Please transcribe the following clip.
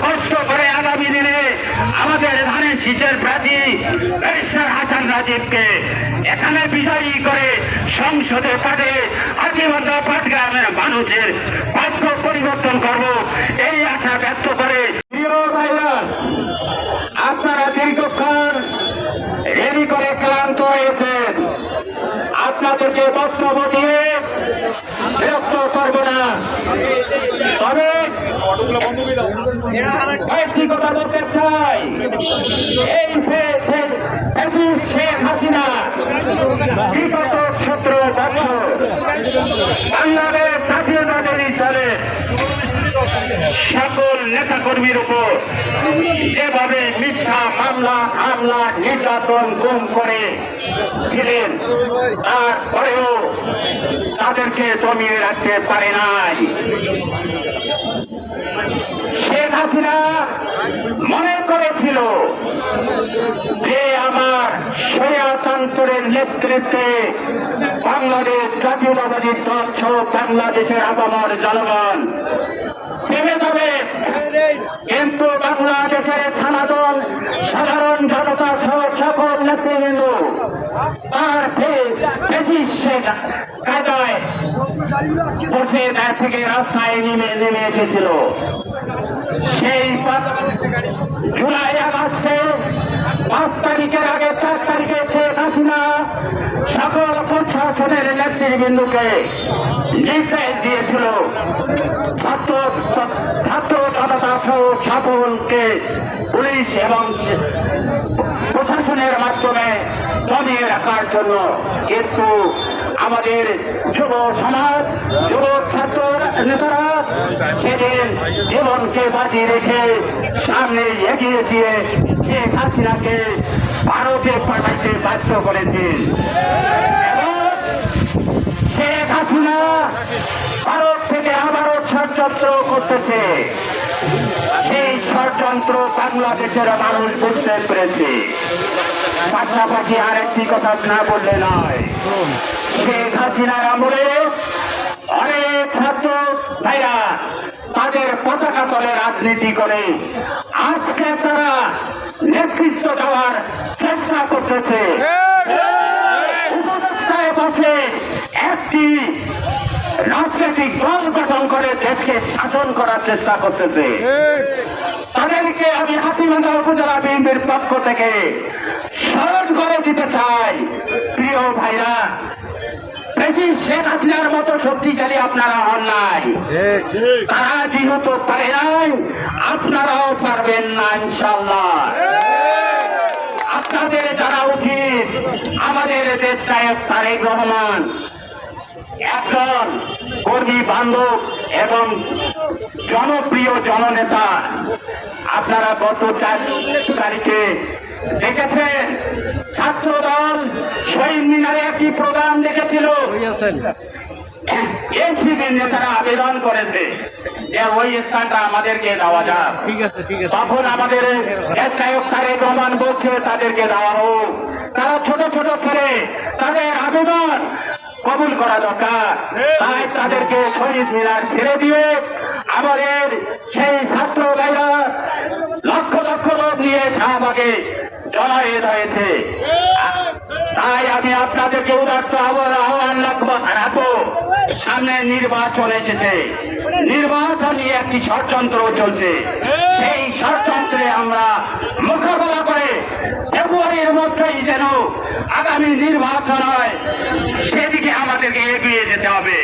কষ্ট করে আগামী দিনে আমাদের ধানের শীষের প্রার্থী ব্যারিস্টার হাসান রাজীবকে এখানে বিজয়ী করে সংসদে পাঠে আজীবন পাটগ্রামের মানুষের ভাগ্য পরিবর্তন করব এই আশা ব্যক্ত করে। প্রিয় ভাইরা, আপনারা দীর্ঘক্ষণ রেডি করে ক্লান্ত হয়েছেন, আপনাদেরকে বক্তব্য দিয়ে বিরক্ত করব না। তবে একটি কথা বলতে চাই, এই শেখ হাসিনা বিগত 17 বছর বাংলাদেশ জাতীয়তাবাদী দলের সকল নেতাকর্মীর উপর যেভাবে মিথ্যা মামলা হামলা নির্যাতন গুম করে ছিলেন, তারপরেও তাদেরকে দমিয়ে রাখতে পারে নাই। শেখ হাসিনা মনে করেছিল যে আমার স্বৈরতন্ত্রের নেতৃত্বে বাংলাদেশ জাতীয়তাবাদী দল সহ বাংলাদেশের আপামর জনগণ থেমে যাবে, কিন্তু বাংলাদেশের সাধারণ জনতা সহ সকল নেতৃবৃন্দ তার কায়দায় বসে থেকে রাস্তায় নেমে এসেছিল। সেই জুলাই আগস্টে 5 তারিখের আগে 4 তারিখে শেখ হাসিনা সকল প্রশাসনের নেতৃবৃন্দকে নির্দেশ দিয়েছিল ছাত্র জনতা সহ সকলকে পুলিশ এবং প্রশাসনের মাধ্যমে দমিয়ে রাখার জন্য, কিন্তু আমাদের যুব সমাজ যুব ছাত্র নেতারা সেদিন জীবনকে বাজি রেখে সামনে এগিয়ে দিয়ে শেখ হাসিনাকে ভারতে পাঠাইতে বাধ্য করেছেন। শেখ হাসিনা ভারত থেকে আবারও ষড়যন্ত্র করতেছে, সেই ষড়যন্ত্র বাংলাদেশের মানুষ বুঝতে পেরেছে। পাশাপাশি আরেকটি কথা না বললে নয়, শেখ হাসিনার আমলে অনেক ছাত্র ভাইরা তাদের পতাকা তলে রাজনীতি করে আজকে তারা নেতৃত্ব দেওয়ার চেষ্টা করতেছে, উপদেষ্টায় বসে একটি রাজনৈতিক দল গঠন করে দেশকে শাসন করার চেষ্টা করতেছে। তাদেরকে আমি হাতীবান্ধা উপজেলা বিএনপির পক্ষ থেকে স্মরণ করে দিতে চাই, প্রিয় ভাইরা, শেখ হাসিনার মতো শক্তিশালী আপনারা হন নাই, তারা যেহেতু পারে নাই আপনারাও পারবেন না ইনশাল্লাহ। আপনাদের জানা উচিত আমাদের দেশ নায়ক তারেক রহমান একজন কর্মী বান্ধব এবং জনপ্রিয় জননেতা। আপনারা গত 4 তারিখে দেখেছেন ছাত্র দল শহীদ মিনারে একটি প্রোগ্রাম দেখেছিল, এনসিপির নেতারা আবেদন করেছে যে ওই স্থানটা আমাদেরকে দেওয়া যাক। তখন আমাদের দেশ নায়ক তারেক রহমান বলছে তাদেরকে দেওয়া হোক, তারা ছোট ছোট ছেলে, তাদের আবেদন কবুল করা দরকার, তাই তাদেরকে শহীদ মিনার ছেড়ে দিয়ে আমাদের সেই ছাত্র ভাইরা লক্ষ লক্ষ লোক নিয়ে শাহবাগে জমায়েত হয়েছে। তাই আমি আপনাদেরকে উদার্ত আহ্বান রাখবো, সামনে নির্বাচন এসেছে, নির্বাচন নিয়ে একটি ষড়যন্ত্র চলছে, সেই ষড়যন্ত্রে আমরা মোকাবেলা করে ফেব্রুয়ারির মধ্যেই যেন আগামী নির্বাচন হয় সেদিকে আমাদেরকে এগিয়ে যেতে হবে।